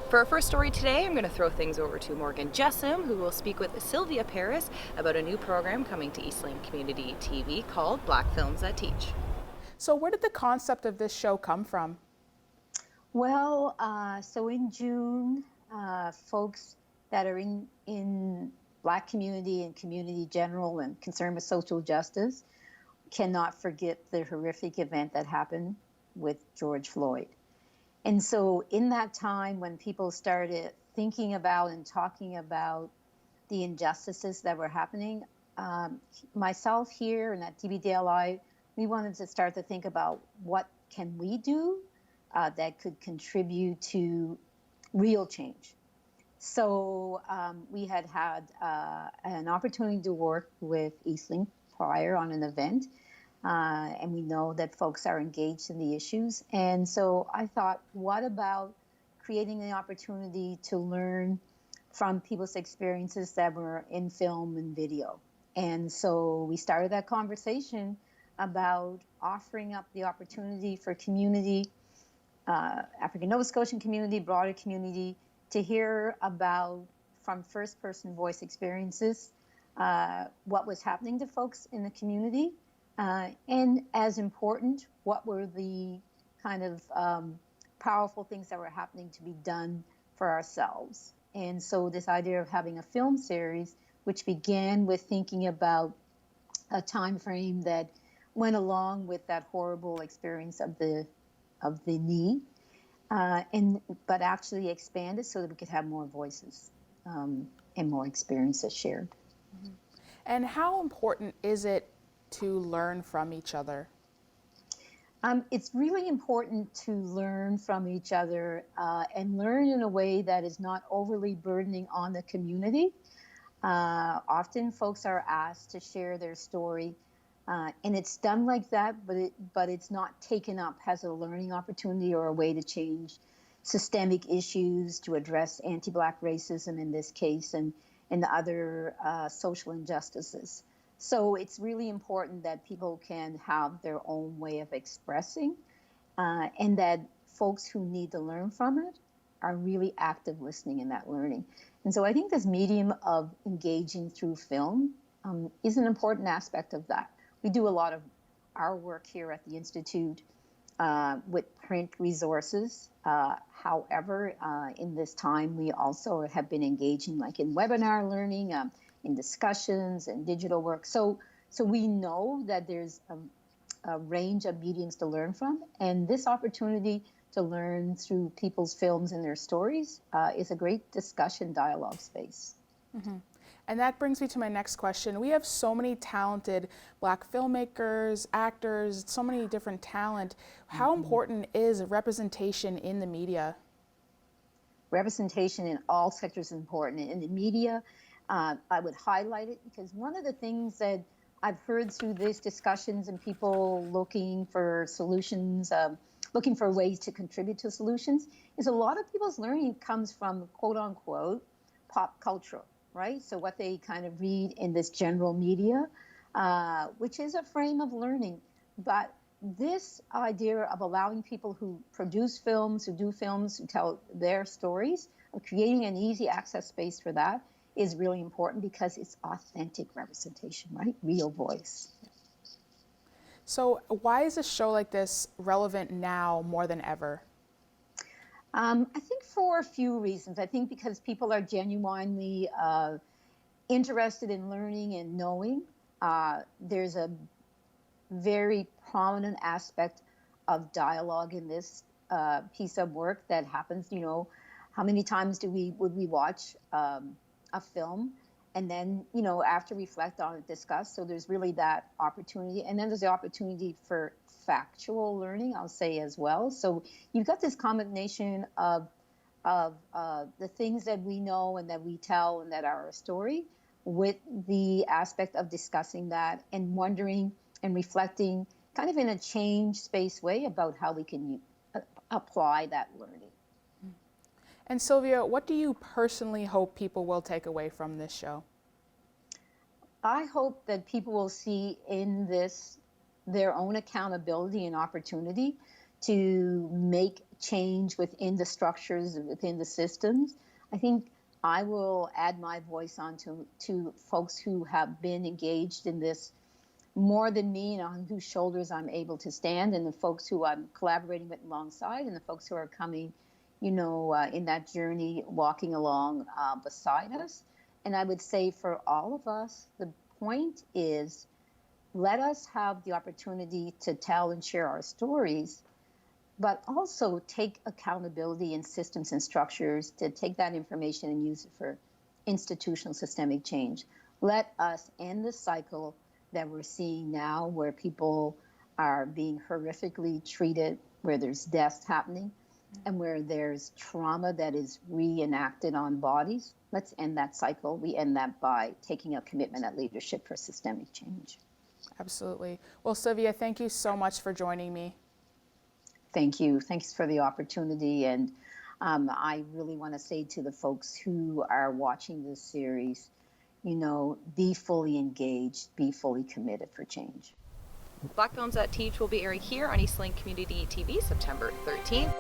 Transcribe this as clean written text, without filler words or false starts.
For our first story today, I'm going to throw things over to Morgan Jessome, who will speak with Sylvia Parris about a new program coming to Eastlink Community TV called Black Films That Teach. So where did the concept of this show come from? Well, so in June, folks that are in Black community and community general and concerned with social justice cannot forget the horrific event that happened with George Floyd. And so in that time when people started thinking about and talking about the injustices that were happening, myself here and at TBDLI, we wanted to start to think about what can we do that could contribute to real change. So we had an opportunity to work with Eastlink prior on an event, and we know that folks are engaged in the issues. And so I thought, what about creating an opportunity to learn from people's experiences that were in film and video? And so we started that conversation about offering up the opportunity for community, African Nova Scotian community, broader community, to hear about, from first-person voice experiences, what was happening to folks in the community, and as important, what were the kind of powerful things that were happening to be done for ourselves. And so this idea of having a film series, which began with thinking about a time frame that went along with that horrible experience of the knee, but actually expanded so that we could have more voices and more experiences shared. Mm-hmm. And how important is it to learn from each other? It's really important to learn from each other and learn in a way that is not overly burdening on the community. Often folks are asked to share their story, and it's done like that, but it's not taken up as a learning opportunity or a way to change systemic issues, to address anti-Black racism in this case, and other social injustices. So it's really important that people can have their own way of expressing, and that folks who need to learn from it are really active listening in that learning. And so I think this medium of engaging through film is an important aspect of that. We do a lot of our work here at the Institute with print resources. However, in this time, we also have been engaging like in webinar learning, in discussions and digital work. So we know that there's a range of mediums to learn from. And this opportunity to learn through people's films and their stories is a great discussion dialogue space. Mm-hmm. And that brings me to my next question. We have so many talented Black filmmakers, actors, so many different talent. How important is representation in the media? Representation in all sectors is important. In the media, I would highlight it because one of the things that I've heard through these discussions and people looking for solutions, looking for ways to contribute to solutions, is a lot of people's learning comes from quote unquote pop culture, right? So what they kind of read in this general media, which is a frame of learning. But this idea of allowing people who produce films, who do films, who tell their stories, of creating an easy access space for that is really important because it's authentic representation, right? Real voice. So why is a show like this relevant now more than ever? I think for a few reasons. I think because people are genuinely interested in learning and knowing. There's a very prominent aspect of dialogue in this piece of work that happens. You know, how many times would we watch a film and then, you know, after reflect on it, discuss? So there's really that opportunity. And then there's the opportunity for factual learning, I'll say as well. So you've got this combination of the things that we know and that we tell and that are a story, with the aspect of discussing that and wondering and reflecting kind of in a change space way about how we can apply that learning. And Sylvia, what do you personally hope people will take away from this show? I hope that people will see in this their own accountability and opportunity to make change within the structures, within the systems, I think I will add my voice on to folks who have been engaged in this more than me, and on whose shoulders I'm able to stand, and the folks who I'm collaborating with alongside, and the folks who are coming, in that journey, walking along beside us. And I would say for all of us, the point is, let us have the opportunity to tell and share our stories, but also take accountability in systems and structures to take that information and use it for institutional systemic change. Let us end the cycle that we're seeing now, where people are being horrifically treated, where there's deaths happening, and where there's trauma that is reenacted on bodies. Let's end that cycle. We end that by taking a commitment at leadership for systemic change. Absolutely. Well, Sylvia, thank you so much for joining me. Thank you. Thanks for the opportunity. And I really want to say to the folks who are watching this series, be fully engaged, be fully committed for change. Black Films That Teach will be airing here on Eastlink Community TV September 13th.